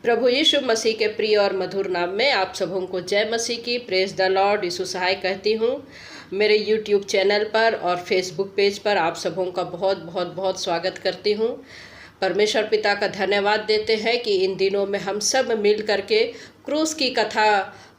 प्रभु यीशु मसीह के प्रिय और मधुर नाम में आप सबों को जय मसीह की, प्रेज द लॉर्ड, यीशु सहाय कहती हूँ। मेरे यूट्यूब चैनल पर और फेसबुक पेज पर आप सबों का बहुत बहुत बहुत स्वागत करती हूँ। परमेश्वर पिता का धन्यवाद देते हैं कि इन दिनों में हम सब मिल करके क्रूस की कथा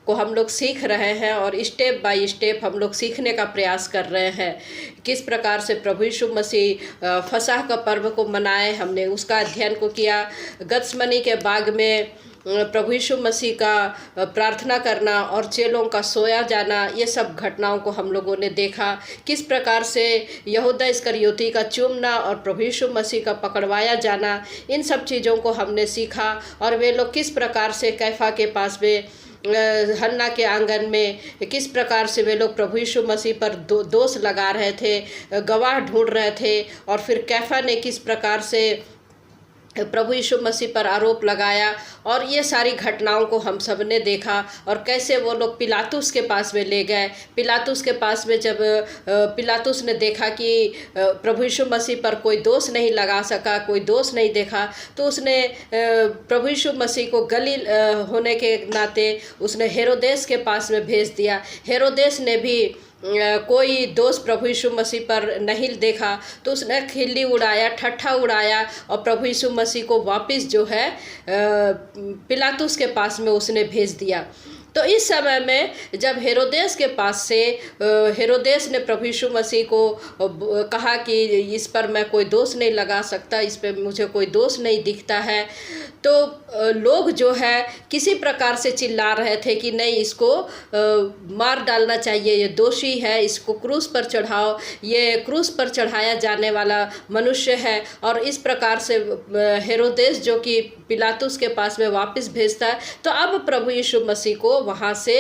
को हम लोग सीख रहे हैं और स्टेप बाय स्टेप हम लोग सीखने का प्रयास कर रहे हैं। किस प्रकार से प्रभु यीशु मसीह फसह का पर्व को मनाए, हमने उसका अध्ययन को किया। गत्समनी के बाग में प्रभु यीशु मसीह का प्रार्थना करना और चेलों का सोया जाना, ये सब घटनाओं को हम लोगों ने देखा। किस प्रकार से यहूदा इस्करियोती का चूमना और प्रभु यीशु मसीह का पकड़वाया जाना, इन सब चीज़ों को हमने सीखा। और वे लोग किस प्रकार से कैफा के पास में हन्ना के आंगन में किस प्रकार से वे लोग प्रभु यीशु मसीह पर दोष लगा रहे थे, गवाह ढूंढ रहे थे। और फिर कैफा ने किस प्रकार से प्रभु यीशु मसीह पर आरोप लगाया, और ये सारी घटनाओं को हम सब ने देखा। और कैसे वो लोग पिलातुस के पास में ले गए। पिलातुस के पास में जब पिलातुस ने देखा कि प्रभु यीशु मसीह पर कोई दोष नहीं लगा सका, कोई दोष नहीं देखा, तो उसने प्रभु यीशु मसीह को गलील होने के नाते उसने हेरोदेस के पास में भेज दिया। हेरोदेस ने भी कोई दोष प्रभु यीशु मसीह पर नहीं देखा, तो उसने खिल्ली उड़ाया, ठट्ठा उड़ाया और प्रभु यीशु मसीह को वापस जो है पिलातुस के पास में उसने भेज दिया। तो इस समय में जब हेरोदेस के पास से हेरोदेस ने प्रभु यीशु मसीह को कहा कि इस पर मैं कोई दोष नहीं लगा सकता, इस पर मुझे कोई दोष नहीं दिखता है, तो लोग जो है किसी प्रकार से चिल्ला रहे थे कि नहीं, इसको मार डालना चाहिए, ये दोषी है, इसको क्रूस पर चढ़ाओ, ये क्रूस पर चढ़ाया जाने वाला मनुष्य है। और इस प्रकार से हेरोदेस जो कि पिलातुस के पास में वापस भेजता है, तो अब प्रभु यीशु मसीह को वहाँ से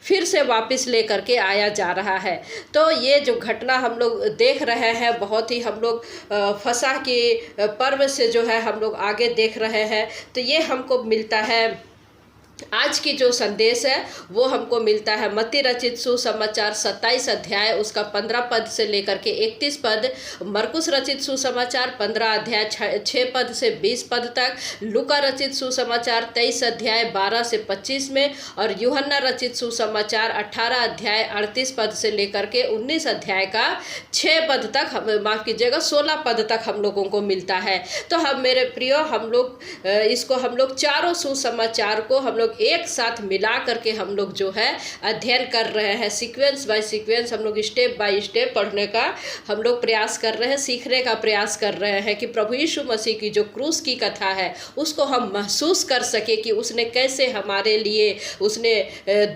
फिर से वापस लेकर के आया जा रहा है। तो ये जो घटना हम लोग देख रहे हैं, बहुत ही हम लोग फसह के पर्व से जो है हम लोग आगे देख रहे हैं। तो ये हमको मिलता है, आज की जो संदेश है वो हमको मिलता है मत्ती रचित सुसमाचार 27 अध्याय उसका 15 पद से लेकर के 31 पद, मरकुस रचित सुसमाचार 15 अध्याय 6 पद से 20 पद तक, लूका रचित सुसमाचार 23 अध्याय 12 से 25 में, और यूहन्ना रचित सुसमाचार 18 अध्याय 38 पद से लेकर के 19 अध्याय का 6 पद तक, माफ़ कीजिएगा 16 पद तक हम लोगों को मिलता है। तो हम मेरे प्रियो, हम लोग इसको हम लोग चारों सुसमाचार को हम लोग एक साथ मिला करके हम लोग जो है अध्ययन कर रहे हैं। सीक्वेंस बाय सीक्वेंस हम लोग स्टेप बाय स्टेप पढ़ने का हम लोग प्रयास कर रहे हैं, सीखने का प्रयास कर रहे हैं कि प्रभु यीशु मसीह की जो क्रूस की कथा है उसको हम महसूस कर सके कि उसने कैसे हमारे लिए उसने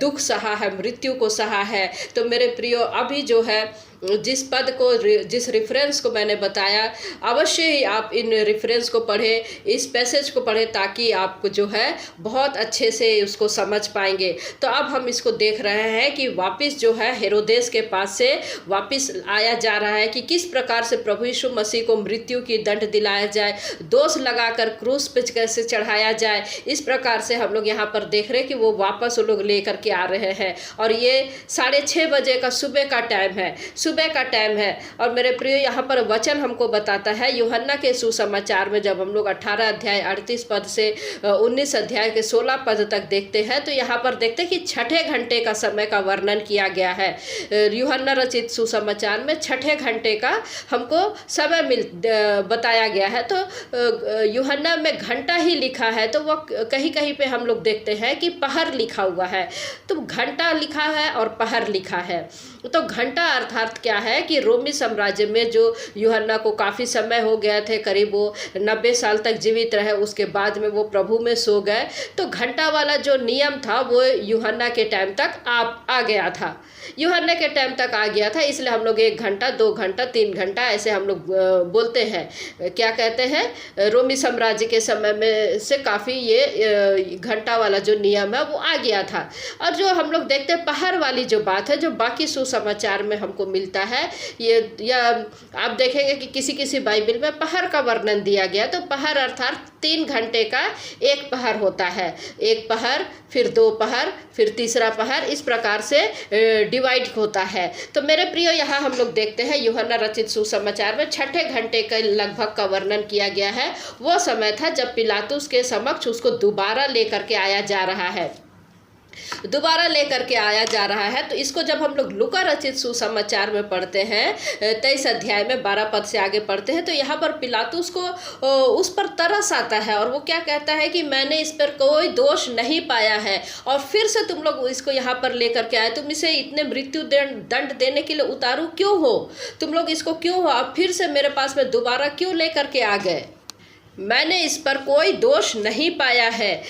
दुख सहा है, मृत्यु को सहा है। तो मेरे प्रियो, अभी जो है जिस पद को, जिस रेफरेंस को मैंने बताया, अवश्य ही आप इन रेफरेंस को पढ़ें, इस पैसेज को पढ़ें, ताकि आपको जो है बहुत अच्छे से उसको समझ पाएंगे। तो अब हम इसको देख रहे हैं कि वापस जो है हेरोदेस के पास से वापस आया जा रहा है कि किस प्रकार से प्रभु यीशु मसीह को मृत्यु की दंड दिलाया जाए, दोष लगाकर क्रूस पे कैसे चढ़ाया जाए। इस प्रकार से हम लोग यहाँ पर देख रहे हैं कि वो वापस वो लोग लेकर के आ रहे हैं। और ये 6:30 बजे का सुबह का टाइम है, सुबह का टाइम है। और मेरे प्रिय, यहाँ पर वचन हमको बताता है यूहन्ना के सुसमाचार में जब हम लोग 18 अध्याय 38 पद से 19 अध्याय के 16 पद तक देखते हैं, तो यहाँ पर देखते हैं कि छठे घंटे का समय का वर्णन किया गया है। यूहन्ना रचित सुसमाचार में छठे घंटे का हमको समय बताया गया है। तो यूहन्ना में घंटा ही लिखा है, तो वो कहीं कहीं पे हम लोग देखते हैं कि पहर लिखा हुआ है। तो घंटा लिखा है और पहर लिखा है। तो घंटा अर्थात क्या है कि रोमी साम्राज्य में जो यूहन्ना को काफ़ी समय हो गया थे, करीब वो 90 साल तक जीवित रहे, उसके बाद में वो प्रभु में सो गए। तो घंटा वाला जो नियम था वो यूहन्ना के टाइम तक आ गया था, यूहन्ना के टाइम तक आ गया था। इसलिए हम लोग 1 घंटा, 2 घंटा, 3 घंटा ऐसे हम लोग बोलते हैं, क्या कहते हैं, रोमी साम्राज्य के समय में से काफ़ी ये घंटा वाला जो नियम है वो आ गया था। और जो हम लोग देखते हैं पहर वाली जो बात है, जो बाकी सुसमाचार में हमको मिलती मिलता है। ये या आप देखेंगे कि किसी किसी बाइबल में पहर का वर्णन दिया गया, तो पहर अर्थात 3 घंटे का एक पहर होता है। एक पहर, फिर 2 पहर, फिर तीसरा पहर, इस प्रकार से डिवाइड होता है। तो मेरे प्रियो, यहाँ हम लोग देखते हैं यूहन्ना रचित सुसमाचार में 6ठे घंटे के लगभग का वर्णन किया गया है। वो समय था जब पिलातुस के समक्ष उसको दोबारा लेकर के आया जा रहा है, दोबारा लेकर के आया जा रहा है। तो इसको जब हम लोग लूका रचित सुसमाचार में पढ़ते हैं 23 अध्याय में 12 पद से आगे पढ़ते हैं, तो यहाँ पर पिलातुस को उस पर तरस आता है और वो क्या कहता है कि मैंने इस पर कोई दोष नहीं पाया है, और फिर से तुम लोग इसको यहाँ पर लेकर के आए, तुम इसे इतने मृत्यु दंड देने के लिए उतारू क्यों हो, तुम लोग इसको क्यों हो, अब फिर से मेरे पास में दोबारा क्यों लेकर के आ गए। मैंने इस पर कोई दोष नहीं पाया है।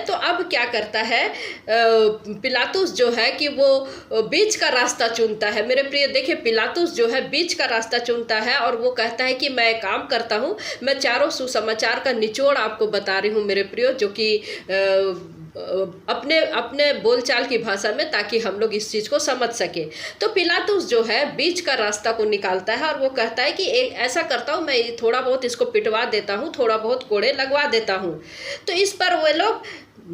तो अब क्या करता है पिलातुस जो है कि वो बीच का रास्ता चुनता है। मेरे प्रिय देखिए, पिलातुस जो है बीच का रास्ता चुनता है और वो कहता है कि मैं काम करता हूँ, मैं चारों सुसमाचार का निचोड़ आपको बता रही हूँ मेरे प्रियो, जो कि अपने बोलचाल की भाषा में, ताकि हम लोग इस चीज़ को समझ सके। तो पिलातुस जो है बीच का रास्ता को निकालता है और वो कहता है कि एक ऐसा करता हूँ, मैं थोड़ा बहुत इसको पिटवा देता हूँ, थोड़ा बहुत कोड़े लगवा देता हूँ। तो इस पर वे लोग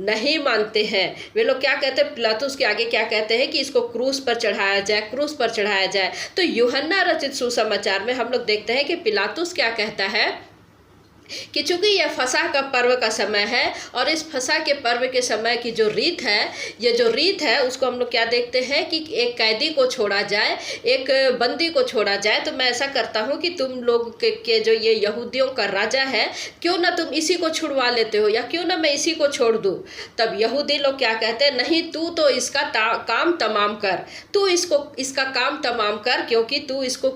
नहीं मानते हैं। वे लोग क्या कहते हैं, पिलातुस के आगे क्या कहते हैं कि इसको क्रूस पर चढ़ाया जाए, क्रूस पर चढ़ाया जाए। तो यूहन्ना रचित सुसमाचार में हम लोग देखते हैं कि पिलातुस क्या कहता है कि चूंकि यह फसह का पर्व का समय है और इस फसह के पर्व के समय की जो रीत है, ये जो रीत है उसको हम लोग क्या देखते हैं कि एक कैदी को छोड़ा जाए, एक बंदी को छोड़ा जाए। तो मैं ऐसा करता हूँ कि तुम लोग के जो ये यहूदियों का राजा है, क्यों ना तुम इसी को छुड़वा लेते हो, या क्यों ना मैं इसी को छोड़ दूँ। तब यहूदी लोग क्या कहते हैं, नहीं तू तो इसका काम तमाम कर, तू इसका काम तमाम कर, क्योंकि तू इसको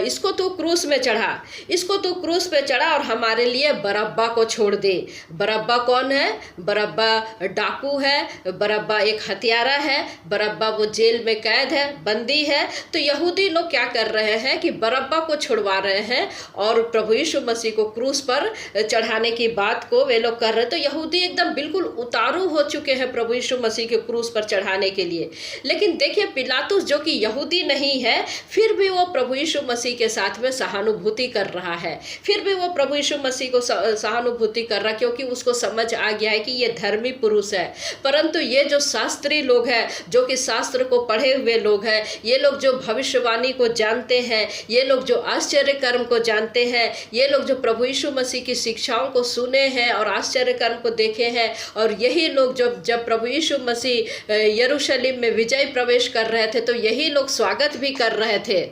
इसको तू क्रूस में चढ़ा, इसको तू क्रूस पे चढ़ा और हमारे लिए बरअब्बा को छोड़ दे। बरअब्बा कौन है? बरअब्बा डाकू है, बरअब्बा एक हत्यारा है, बरअब्बा वो जेल में कैद है, बंदी है। तो यहूदी लोग क्या कर रहे हैं कि बरअब्बा को छुड़वा रहे हैं और प्रभु यीशु मसीह को क्रूस पर चढ़ाने की बात को वे लोग कर रहे हैं। तो यहूदी एकदम बिल्कुल उतारू हो चुके हैं प्रभु यीशु मसीह के क्रूस पर चढ़ाने के लिए। लेकिन देखिए, पिलातुस जो कि यहूदी नहीं है, फिर भी वो प्रभु यीशु मसीह के साथ में सहानुभूति कर रहा है, फिर भी वो प्रभु यीशु मसीह को सहानुभूति कर रहा, क्योंकि उसको समझ आ गया है कि ये धर्मी पुरुष है। परंतु ये जो शास्त्री लोग हैं, जो कि शास्त्र को पढ़े हुए लोग हैं, ये लोग जो भविष्यवाणी को जानते हैं, ये लोग जो आश्चर्य कर्म को जानते हैं, ये लोग जो प्रभु यीशु मसीह की शिक्षाओं को सुने हैं और आश्चर्य कर्म को देखे हैं, और यही लोग जब प्रभु यीशु मसीह यरूशलेम में विजय प्रवेश कर रहे थे, तो यही लोग स्वागत भी कर रहे थे,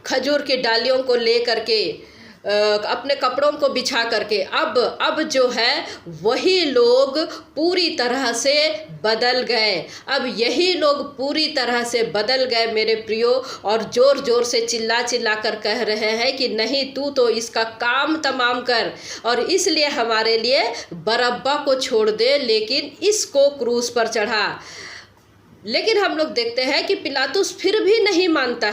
खजूर की डालियों को ले करके, अपने कपड़ों को बिछा करके। अब जो है वही लोग पूरी तरह से बदल गए। अब यही लोग पूरी तरह से बदल गए मेरे प्रियो, और जोर जोर से चिल्ला चिल्ला कर कह रहे हैं कि नहीं तू तो इसका काम तमाम कर, और इसलिए हमारे लिए बरअब्बा को छोड़ दे, लेकिन इसको क्रूस पर चढ़ा। लेकिन हम लोग देखते हैं कि पिलातुस फिर भी नहीं मानता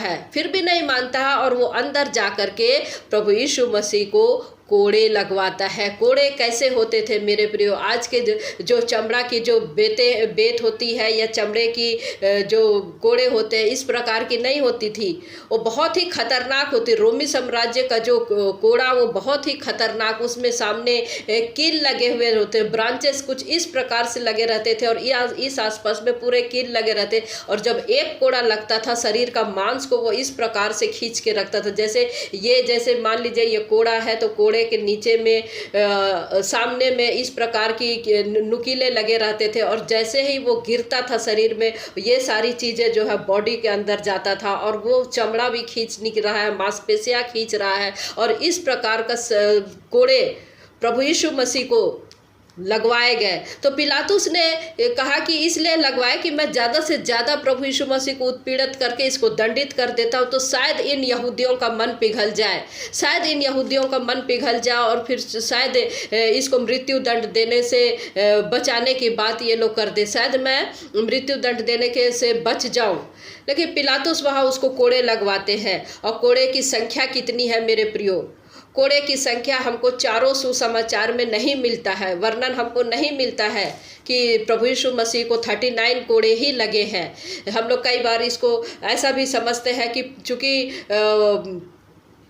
है, और वो अंदर जा कर के प्रभु यीशु मसीह को कोड़े लगवाता है। कोड़े कैसे होते थे मेरे प्रियो? आज के जो चमड़ा की जो बेत होती है, या चमड़े की जो कोड़े होते हैं, इस प्रकार की नहीं होती थी, वो बहुत ही खतरनाक होती। रोमी साम्राज्य का जो कोड़ा, वो बहुत ही खतरनाक, उसमें सामने कील लगे हुए होते, ब्रांचेस कुछ इस प्रकार से लगे रहते थे, और इस आसपास में पूरे कील लगे रहते। और जब एक कोड़ा लगता था, शरीर का मांस को वो इस प्रकार से खींच के रखता था। जैसे मान लीजिए ये कोड़ा है, तो कोड़े के नीचे में सामने में इस प्रकार की नुकीले लगे रहते थे, और जैसे ही वो गिरता था शरीर में, ये सारी चीज़ें जो है बॉडी के अंदर जाता था, और वो चमड़ा भी खींच रहा है, मांसपेशियां खींच रहा है। और इस प्रकार का कोड़े प्रभु यीशु मसीह को लगवाए गए। तो पिलातुस ने कहा कि इसलिए लगवाए कि मैं ज़्यादा से ज़्यादा प्रभु यीशु मसीह को उत्पीड़ित करके इसको दंडित कर देता हूँ, तो शायद इन यहूदियों का मन पिघल जाए, और फिर शायद इसको मृत्यु दंड देने से बचाने की बात ये लोग कर दे, शायद मैं मृत्यु दंड देने के से बच जाऊँ। लेकिन पिलातुस वहाँ उसको कोड़े लगवाते हैं, और कोड़े की संख्या कितनी है मेरे प्रियो? कोड़े की संख्या हमको चारों सुसमाचार में नहीं मिलता है, वर्णन हमको नहीं मिलता है कि प्रभु यीशु मसीह को 39 कोड़े ही लगे हैं। हम लोग कई बार इसको ऐसा भी समझते हैं कि चूँकि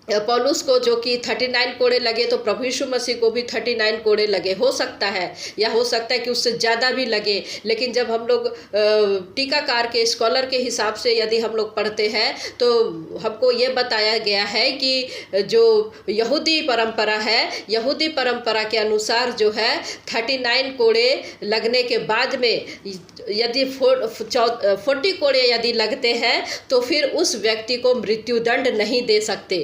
पौलुस को जो कि 39 कोड़े लगे तो प्रभु यीशु मसीह को भी 39 कोड़े लगे, हो सकता है, या हो सकता है कि उससे ज़्यादा भी लगे। लेकिन जब हम लोग टीकाकार के स्कॉलर के हिसाब से यदि हम लोग पढ़ते हैं तो हमको ये बताया गया है कि जो यहूदी परंपरा है, यहूदी परंपरा के अनुसार जो है 39 कोड़े लगने के बाद में यदि 40 कोड़े यदि लगते हैं तो फिर उस व्यक्ति को मृत्युदंड नहीं दे सकते।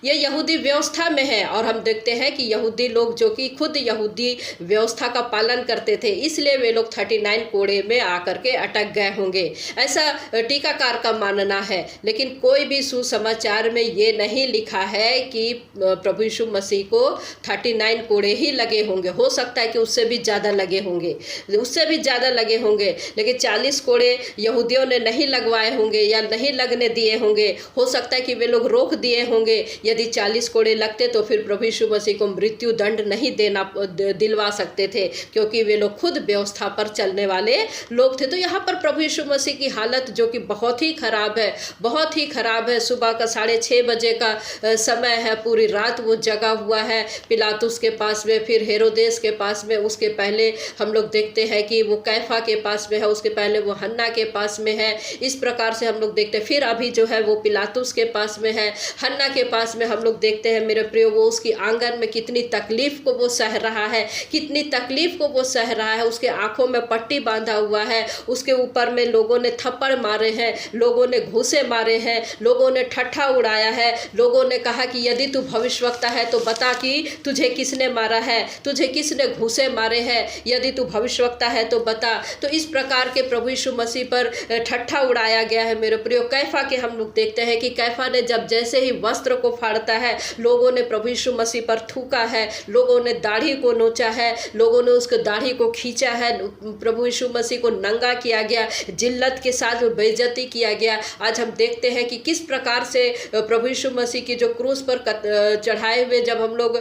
ये यहूदी व्यवस्था में है। और हम देखते हैं कि यहूदी लोग जो कि खुद यहूदी व्यवस्था का पालन करते थे, इसलिए वे लोग 39 कोड़े में आकर के अटक गए होंगे, ऐसा टीकाकार का मानना है। लेकिन कोई भी सुसमाचार में ये नहीं लिखा है कि प्रभु यीशु मसीह को 39 कोड़े ही लगे होंगे। हो सकता है कि उससे भी ज़्यादा लगे होंगे, उससे भी ज़्यादा लगे होंगे, लेकिन 40 कोड़े यहूदियों ने नहीं लगवाए होंगे या नहीं लगने दिए होंगे। हो सकता है कि वे लोग रोक दिए होंगे। यदि 40 कोड़े लगते तो फिर प्रभु यीशु मसीह को मृत्यु दंड नहीं दिलवा सकते थे, क्योंकि वे लोग खुद व्यवस्था पर चलने वाले लोग थे। तो यहाँ पर प्रभु यीशु मसीह की हालत जो कि बहुत ही खराब है, बहुत ही खराब है। सुबह का 6:30 बजे का समय है, पूरी रात वो जगा हुआ है पिलातुस के पास में, फिर हेरोदेस के पास में, उसके पहले हम लोग देखते हैं कि वो कैफा के पास में है, उसके पहले वो हन्ना के पास में है। इस प्रकार से हम लोग देखते हैं। फिर अभी जो है वो पिलातुस के पास में है, हन्ना के पास में हम लोग देखते हैं मेरे प्रियो, वो उसकी आंगन में कितनी तकलीफ को वो सह रहा है, कितनी तकलीफ को वो सह रहा है। उसके आंखों में पट्टी बांधा हुआ है, उसके ऊपर में लोगों ने थप्पड़ मारे हैं, लोगों ने घूंसे मारे हैं, लोगों ने ठट्ठा उड़ाया है। लोगों ने कहा कि यदि तू भविष्यवक्ता है तो बता कि तुझे किसने मारा है, तुझे किसने घूंसे मारे हैं, यदि तू भविष्यवक्ता है तो बता। तो इस प्रकार के प्रभु यीशु मसीह पर ठट्ठा उड़ाया गया है मेरे प्रियो। कैफा के हम लोग देखते हैं कि कैफा ने जब जैसे ही वस्त्र को फाड़ता है, लोगों ने प्रभु यीशु मसीह पर थूका है, लोगों ने दाढ़ी को नोचा है, लोगों ने उसके दाढ़ी को खींचा है, प्रभु यीशु मसीह को नंगा किया गया, जिल्लत के साथ बेइज्जती किया गया। आज हम देखते हैं कि किस प्रकार से प्रभु यीशु मसीह की जो क्रूस पर चढ़ाए हुए जब हम लोग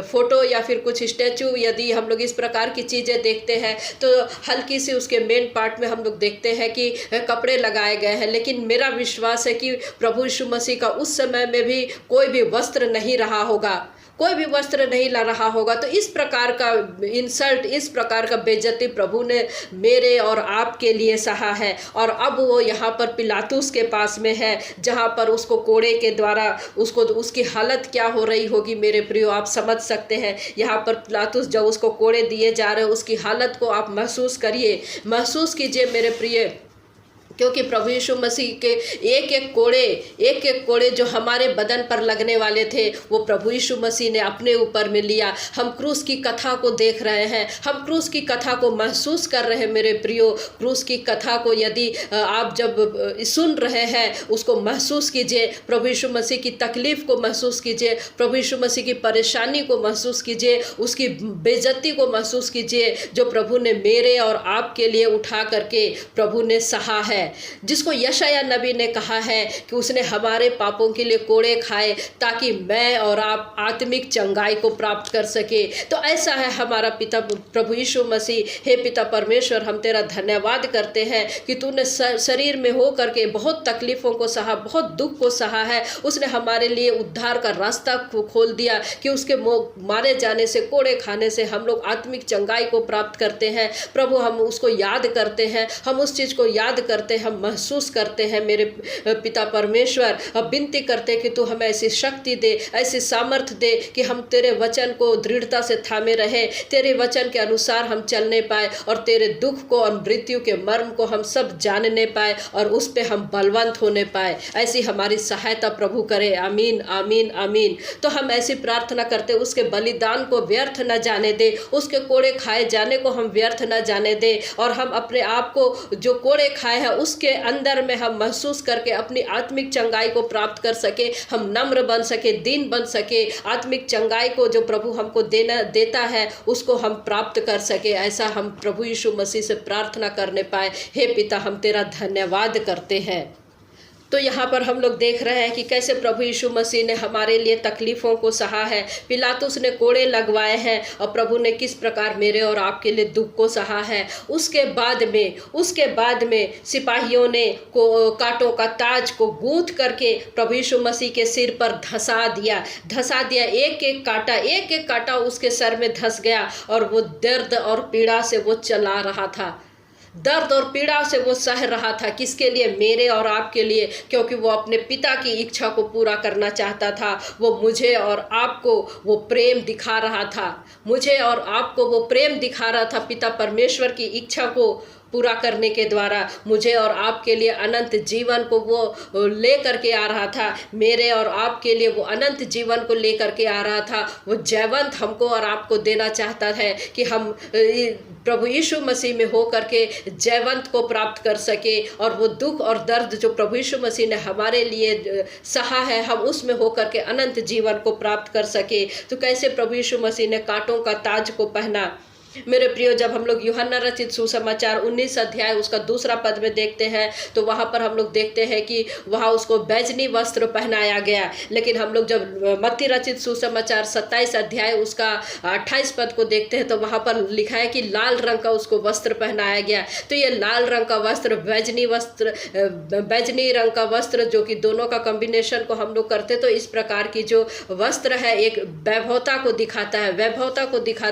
फोटो या फिर कुछ स्टैचू, यदि हम लोग इस प्रकार की चीज़ें देखते हैं तो हल्की सी उसके मेन पार्ट में हम लोग देखते हैं कि कपड़े लगाए गए हैं। लेकिन मेरा विश्वास है कि प्रभु यीशु मसीह का उस समय में भी कोई भी वस्त्र नहीं रहा होगा, कोई भी वस्त्र नहीं ला रहा होगा। तो इस प्रकार का इंसल्ट, इस प्रकार का बेइज्जती प्रभु ने मेरे और आपके लिए सहा है। और अब वो यहाँ पर पिलातुस के पास में है, जहाँ पर उसको कोड़े के द्वारा उसको उसकी हालत क्या हो रही होगी मेरे प्रियो, आप समझ सकते हैं। यहाँ पर पिलातुस जब उसको कोड़े दिए जा रहे हैं, उसकी हालत को आप महसूस करिए, महसूस कीजिए मेरे प्रिय, क्योंकि प्रभु यीशु मसीह के एक एक कोड़े जो हमारे बदन पर लगने वाले थे वो प्रभु यीशु मसीह ने अपने ऊपर में लिया। हम क्रूस की कथा को देख रहे हैं, हम क्रूस की कथा को महसूस कर रहे हैं मेरे प्रियो। क्रूस की कथा को यदि आप जब सुन रहे हैं उसको महसूस कीजिए, प्रभु यीशु मसीह की तकलीफ़ को महसूस कीजिए, प्रभु यीशु मसीह की परेशानी को महसूस कीजिए, उसकी बेइज्जती को महसूस कीजिए जो प्रभु ने मेरे और आपके लिए उठा करके प्रभु ने सहा है। जिसको यशायाह नबी ने कहा है कि उसने हमारे पापों के लिए कोड़े खाए ताकि मैं और आप आत्मिक चंगाई को प्राप्त कर सके। तो ऐसा है हमारा पिता प्रभु यीशु मसीह। हे पिता परमेश्वर, हम तेरा धन्यवाद करते हैं कि तूने शरीर में हो करके बहुत तकलीफ़ों को सहा, बहुत दुख को सहा है। उसने हमारे लिए उद्धार का रास्ता खोल दिया कि उसके मारे जाने से, कोड़े खाने से हम लोग आत्मिक चंगाई को प्राप्त करते हैं। प्रभु हम उसको याद करते हैं, हम उस चीज़ को याद करते हैं, हम महसूस करते हैं मेरे पिता परमेश्वर। अब विनती करते कि तू हमें ऐसी शक्ति दे, ऐसी सामर्थ्य दे कि हम तेरे वचन को दृढ़ता से थामे रहे, तेरे वचन के अनुसार हम चलने पाए और तेरे दुख को और मृत्यु के मर्म को हम सब जानने पाए और उस पे हम बलवंत होने पाए। ऐसी हमारी सहायता प्रभु करे। आमीन आमीन आमीन। तो हम ऐसी प्रार्थना करते, उसके बलिदान को व्यर्थ न जाने दे, उसके कोड़े खाए जाने को हम व्यर्थ न जाने दे, और हम अपने आप को जो कोड़े खाए हैं उसके अंदर में हम महसूस करके अपनी आत्मिक चंगाई को प्राप्त कर सके, हम नम्र बन सके, दीन बन सके, आत्मिक चंगाई को जो प्रभु हमको देता है उसको हम प्राप्त कर सके। ऐसा हम प्रभु यीशु मसीह से प्रार्थना करने पाए। हे पिता, हम तेरा धन्यवाद करते हैं। तो यहाँ पर हम लोग देख रहे हैं कि कैसे प्रभु यीशु मसीह ने हमारे लिए तकलीफ़ों को सहा है। पिलातुस ने कोड़े लगवाए हैं और प्रभु ने किस प्रकार मेरे और आपके लिए दुख को सहा है। उसके बाद में सिपाहियों ने कांटों का ताज को गूंथ करके प्रभु यीशु मसीह के सिर पर धंसा दिया। एक एक कांटा उसके सर में धंस गया और वो दर्द और पीड़ा से वो चला रहा था। दर्द और पीड़ा से वो सह रहा था। किसके लिए? मेरे और आपके लिए, क्योंकि वो अपने पिता की इच्छा को पूरा करना चाहता था। वो मुझे और आपको वो प्रेम दिखा रहा था। मुझे और आपको वो प्रेम दिखा रहा था। पिता परमेश्वर की इच्छा को पूरा करने के द्वारा मुझे और आपके लिए अनंत जीवन को वो ले करके आ रहा था। मेरे और आपके लिए वो अनंत जीवन को ले करके आ रहा था। वो जयवंत हमको और आपको देना चाहता है कि हम प्रभु यीशु मसीह में हो करके जयवंत को प्राप्त कर सके और वो दुख और दर्द जो प्रभु यीशु मसीह ने हमारे लिए सहा है, हम उसमें हो करके अनंत जीवन को प्राप्त कर सके। तो कैसे प्रभु यीशु मसीह ने कांटों का ताज को पहना। मेरे प्रियो, जब हम लोग यूहन्ना रचित सुसमाचार 19 अध्याय उसका 2 पद में देखते हैं तो वहाँ पर हम लोग देखते हैं कि वहाँ उसको बैजनी वस्त्र पहनाया गया। लेकिन हम लोग जब मत्ती रचित सुसमाचार 27 अध्याय उसका 28 पद को देखते हैं तो वहाँ पर लिखा है कि लाल रंग का उसको वस्त्र पहनाया गया। तो ये लाल रंग का वस्त्र, बैजनी रंग का वस्त्र, जो कि दोनों का कॉम्बिनेशन को हम लोग करते तो इस प्रकार की जो वस्त्र है एक वैभवता को दिखाता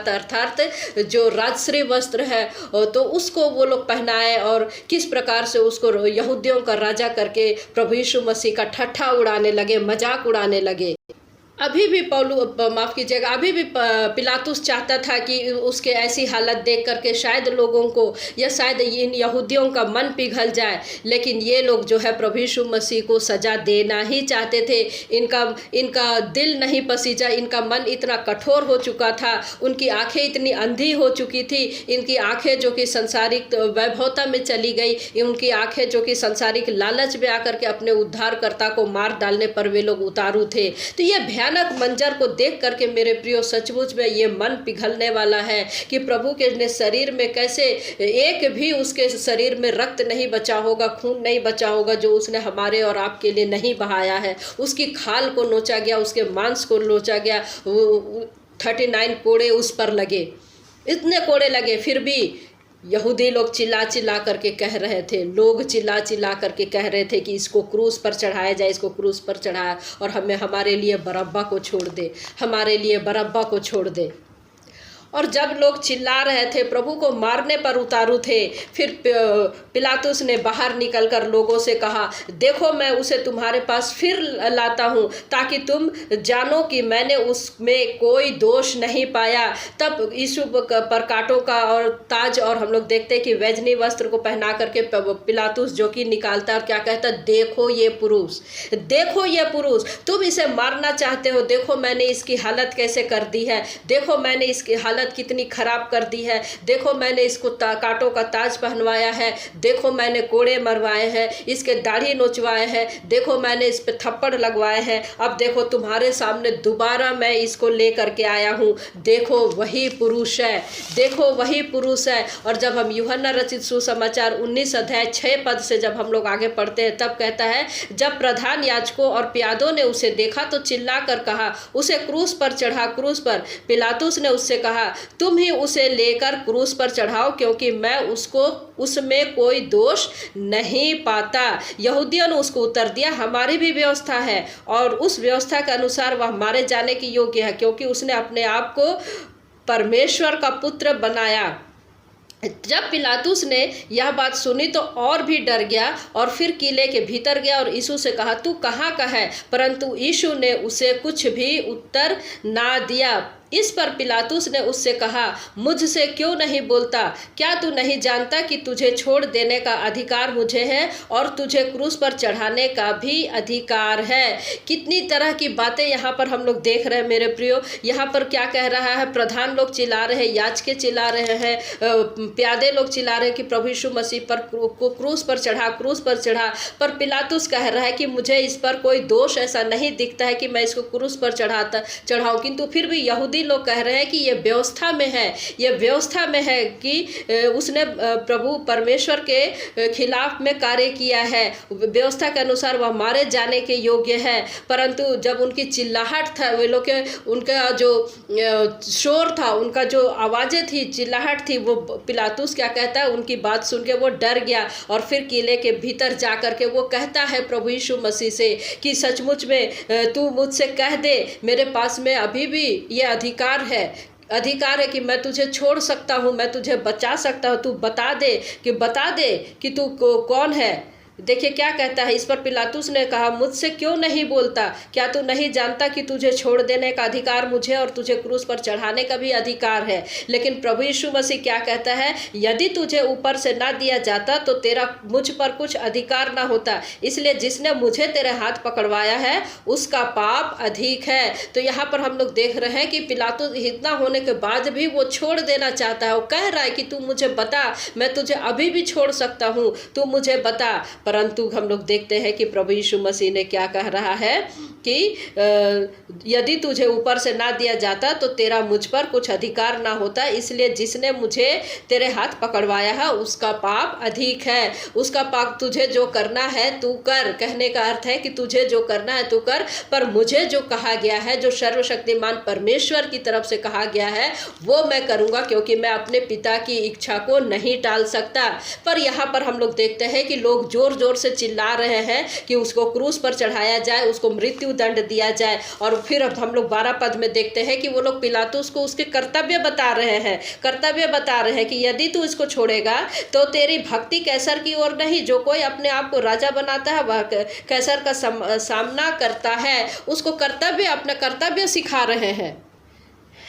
है, अर्थात जो राजश्री वस्त्र है तो उसको वो लोग पहनाए और किस प्रकार से उसको यहूदियों का राजा करके प्रभु यीशु मसीह का ठट्ठा उड़ाने लगे, मजाक उड़ाने लगे। अभी भी अभी भी पिलातुस चाहता था कि उसके ऐसी हालत देख करके शायद लोगों को या शायद इन यहूदियों का मन पिघल जाए। लेकिन ये लोग जो है प्रभु यीशु मसीह को सजा देना ही चाहते थे। इनका दिल नहीं पसीजा, इनका मन इतना कठोर हो चुका था, उनकी आंखें इतनी अंधी हो चुकी थी, इनकी आंखें जो कि सांसारिक वैभवता में चली गई, उनकी आंखें जो कि सांसारिक लालच में आकर के अपने उद्धारकर्ता को मार डालने पर वे लोग उतारू थे। तो ये भयानक मंजर को देख करके मेरे प्रियो सचमुच में ये मन पिघलने वाला है कि प्रभु के शरीर में कैसे एक भी उसके शरीर में रक्त नहीं बचा होगा, खून नहीं बचा होगा जो उसने हमारे और आपके लिए नहीं बहाया है। उसकी खाल को नोचा गया, उसके मांस को नोचा गया, 39 कोड़े उस पर लगे, इतने कोड़े लगे। फिर भी यहूदी लोग चिल्ला चिल्ला करके कह रहे थे, कि इसको क्रूस पर चढ़ाया जाए, इसको क्रूस पर चढ़ाया और हमारे लिए बरअब्बा को छोड़ दे। और जब लोग चिल्ला रहे थे, प्रभु को मारने पर उतारू थे, फिर पिलातुस ने बाहर निकलकर लोगों से कहा, देखो मैं उसे तुम्हारे पास फिर लाता हूँ ताकि तुम जानो कि मैंने उसमें कोई दोष नहीं पाया। तब यीशु पर कांटों का और ताज और हम लोग देखते हैं कि बैजनी वस्त्र को पहना करके पिलातुस जो कि निकालता और क्या कहता, देखो ये पुरुष, तुम इसे मारना चाहते हो, देखो मैंने इसकी हालत कैसे कर दी है, देखो मैंने इसकी हालत कितनी खराब कर दी है, देखो मैंने इसको कांटों का ताज पहनवाया है, देखो मैंने कोड़े मरवाए हैं, इसके दाढ़ी नोचवाए हैं, देखो मैंने इस पे थप्पड़ लगवाए हैं, अब देखो तुम्हारे सामने दोबारा मैं इसको ले करके आया हूँ, देखो वही पुरुष है। और जब हम यूहन्ना रचित सुसमाचार 19 अध्याय 6 पद से जब हम लोग आगे पढ़ते हैं तब कहता है, जब प्रधान याजकों और प्यादों ने उसे देखा तो चिल्ला कर कहा, उसे क्रूस पर चढ़ा। पिलातुस ने उससे कहा, तुम ही उसे लेकर क्रूस पर चढ़ाओ, क्योंकि मैं उसमें कोई दोष नहीं पाता। यहूदियों ने उसको उत्तर दिया, हमारी भी व्यवस्था है और उस व्यवस्था के अनुसार वह मारे जाने की योग्य है, क्योंकि उसने अपने आप को परमेश्वर का पुत्र बनाया। जब पिलातुस ने यह बात सुनी तो और भी डर गया और फिर किले के भीतर गया और यीशु से कहा, तू कहाँ का है? परंतु यीशु ने उसे कुछ भी उत्तर ना दिया। इस पर पिलातुस ने उससे कहा, मुझसे क्यों नहीं बोलता? क्या तू नहीं जानता कि तुझे छोड़ देने का अधिकार मुझे है और तुझे क्रूस पर चढ़ाने का भी अधिकार है? कितनी तरह की बातें यहाँ पर हम लोग देख रहे हैं मेरे प्रियो। यहाँ पर क्या कह रहा है? प्रधान लोग चिल्ला रहे हैं, याजके चिल्ला रहे हैं, प्यादे लोग चिल्ला रहे हैं कि प्रभु यीशु मसीह पर क्रूस पर चढ़ा। पर पिलातुस कह रहा है कि मुझे इस पर कोई दोष ऐसा नहीं दिखता है कि मैं इसको क्रूस पर चढ़ाऊँ। किंतु फिर भी यहूदी यहूदी लोग कह रहे हैं कि ये व्यवस्था में है, ये व्यवस्था में है कि उसने प्रभु परमेश्वर के खिलाफ में कार्य किया है, व्यवस्था के अनुसार वह मारे जाने के योग्य है। परंतु जब उनकी चिल्लाहट था, वे लोग के उनका जो शोर था, उनका जो आवाज़ें थी, चिल्लाहट थी, वो पिलातुस क्या कहता है, उनकी बात सुन के वो डर गया और फिर किले के भीतर जा कर के वो कहता है प्रभु यीशु मसीह से कि सचमुच में तू मुझसे कह दे, मेरे पास में अभी भी ये अधिकार है कि मैं तुझे छोड़ सकता हूँ, मैं तुझे बचा सकता हूँ, तू बता दे कि तू कौन है। देखिए क्या कहता है इस पर पिलातुस ने कहा, मुझसे क्यों नहीं बोलता? क्या तू नहीं जानता कि तुझे छोड़ देने का अधिकार मुझे और तुझे क्रूस पर चढ़ाने का भी अधिकार है? लेकिन प्रभु यीशु मसीह क्या कहता है, यदि तुझे ऊपर से ना दिया जाता तो तेरा मुझ पर कुछ अधिकार ना होता, इसलिए जिसने मुझे तेरे हाथ पकड़वाया है उसका पाप अधिक है। तो यहाँ पर हम लोग देख रहे हैं कि पिलातुस इतना होने के बाद भी वो छोड़ देना चाहता है। वो कह रहा है कि तू मुझे बता, मैं तुझे अभी भी छोड़ सकता हूँ, तू मुझे बता। परंतु हम लोग देखते हैं कि प्रभु यीशु मसीह ने क्या कह रहा है कि यदि तुझे ऊपर से ना दिया जाता तो तेरा मुझ पर कुछ अधिकार ना होता, इसलिए जिसने मुझे तेरे हाथ पकड़वाया है उसका पाप अधिक है। उसका पाप, तुझे जो करना है तू कर, कहने का अर्थ है कि तुझे जो करना है तू कर, पर मुझे जो कहा गया है, जो सर्वशक्तिमान परमेश्वर की तरफ से कहा गया है वो मैं करूँगा, क्योंकि मैं अपने पिता की इच्छा को नहीं टाल सकता। पर यहाँ पर हम लोग देखते हैं कि लोग जोर जोर से चिल्ला रहे हैं कि उसको क्रूस पर चढ़ाया जाए, उसको मृत्यु दंड दिया जाए। और फिर अब हम लोग 12 पद में देखते हैं कि वो लोग पिलातुस को उसके कर्तव्य बता रहे हैं कि यदि तू इसको छोड़ेगा तो तेरी भक्ति कैसर की ओर नहीं, जो कोई अपने आप को राजा बनाता है वह कैसर का सामना करता है। उसको अपना कर्तव्य सिखा रहे हैं।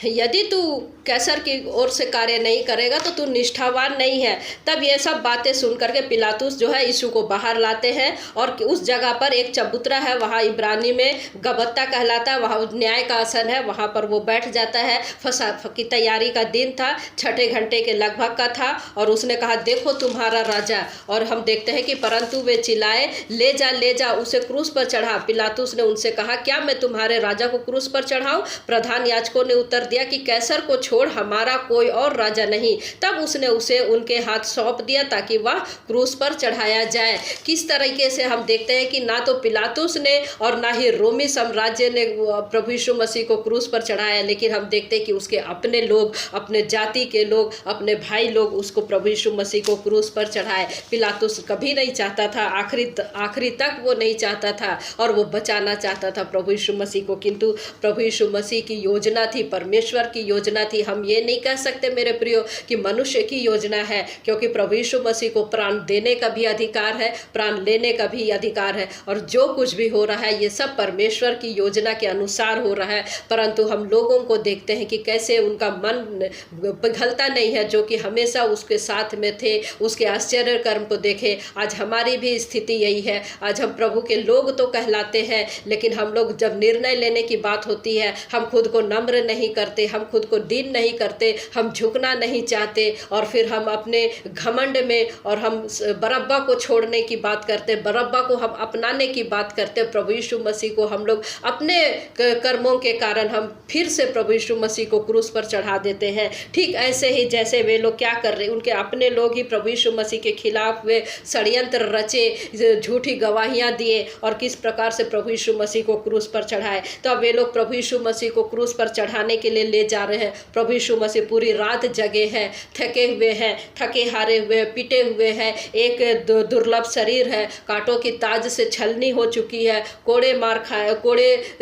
यदि तू कैसर की ओर से कार्य नहीं करेगा तो तू निष्ठावान नहीं है। तब ये सब बातें सुन करके पिलातुस जो है यीशु को बाहर लाते हैं और उस जगह पर एक चबूतरा है, वहाँ इब्रानी में गबत्ता कहलाता है, वहाँ न्याय का आसन है, वहाँ पर वो बैठ जाता है। फसह की तैयारी का दिन था, 6 घंटे के लगभग का था, और उसने कहा देखो तुम्हारा राजा। और हम देखते हैं कि परंतु वे चिल्लाए, ले जा उसे क्रूस पर चढ़ा। पिलातुस ने उनसे कहा, क्या मैं तुम्हारे राजा को क्रूस पर चढ़ाऊं? प्रधान याजकों ने उत्तर दिया कि कैसर को छोड़, हमारा कोई और राजा नहीं। तब उसने उसे उनके हाथ सौंप दिया ताकि वह क्रूस पर चढ़ाया जाए। किस तरीके से हम देखते हैं कि ना तो पिलातुस ने और ना ही रोमी साम्राज्य ने प्रभु यीशु मसीह को क्रूस पर चढ़ाया, लेकिन हम देखते हैं कि उसके अपने लोग, अपने जाति के लोग, अपने भाई लोग उसको प्रभु यीशु मसीह को क्रूस पर चढ़ाए। पिलातुस कभी नहीं चाहता था, आखिरी तक वो नहीं चाहता था और वो बचाना चाहता था प्रभु यीशु मसीह को, किंतु प्रभु यीशु मसीह की योजना थी, परमेश्वर की योजना थी। हम ये नहीं कह सकते मेरे प्रियो कि मनुष्य की योजना है, क्योंकि प्रभु यीशु मसीह को प्राण देने का भी अधिकार है, प्राण लेने का भी अधिकार है, और जो कुछ भी हो रहा है ये सब परमेश्वर की योजना के अनुसार हो रहा है। परंतु हम लोगों को देखते हैं कि कैसे उनका मन पिघलता नहीं है, जो कि हमेशा उसके साथ में थे, उसके आश्चर्य कर्म को देखे। आज हमारी भी स्थिति यही है। आज हम प्रभु के लोग तो कहलाते हैं, लेकिन हम लोग जब निर्णय लेने की बात होती है, हम खुद को नम्र नहीं करते, हम खुद को दीन नहीं करते, हम झुकना नहीं चाहते, और फिर हम अपने घमंड में और हम बरब्बा को छोड़ने की बात करते, बरब्बा को हम अपनाने की बात करते। प्रभु यीशु मसीह को हम लोग अपने कर्मों के कारण हम फिर से प्रभु यीशु मसीह को क्रूस पर चढ़ा देते हैं। ठीक ऐसे ही जैसे वे लोग क्या कर रहे, उनके अपने लोग ही प्रभु यीशु मसीह के खिलाफ वे षड्यंत्र रचे, झूठी गवाहियाँ दिए और किस प्रकार से प्रभु यीशु मसीह को क्रूस पर चढ़ाए। तो अब वे लोग प्रभु यीशु मसीह को क्रूस पर चढ़ाने के लिए ले जा रहे हैं। प्रभु यीशु मसीह पूरी रात जगे हैं, थके हुए हैं, थके हारे हुए, पिटे हुए हैं, एक दुर्लभ शरीर है, कांटों की ताज से छलनी हो चुकी है, कोड़े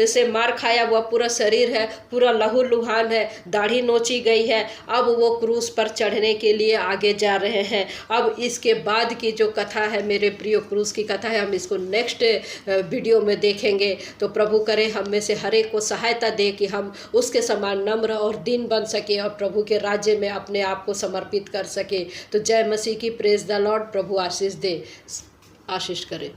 से मार खाया हुआ पूरा शरीर है, पूरा लहू लुहान है, दाढ़ी नोची गई है। अब वो क्रूस पर चढ़ने के लिए आगे जा रहे हैं। अब इसके बाद की जो कथा है मेरे प्रियो, क्रूस की कथा है, हम इसको नेक्स्ट वीडियो में देखेंगे। तो प्रभु करे हम में से हर एक को सहायता दे कि हम उसके समान नम्र और दीन बन सके और प्रभु के राज्य में अपने आप को समर्पित कर सके। तो जय मसीह की, प्रेज द लॉर्ड। प्रभु आशीष दे, आशीष करे।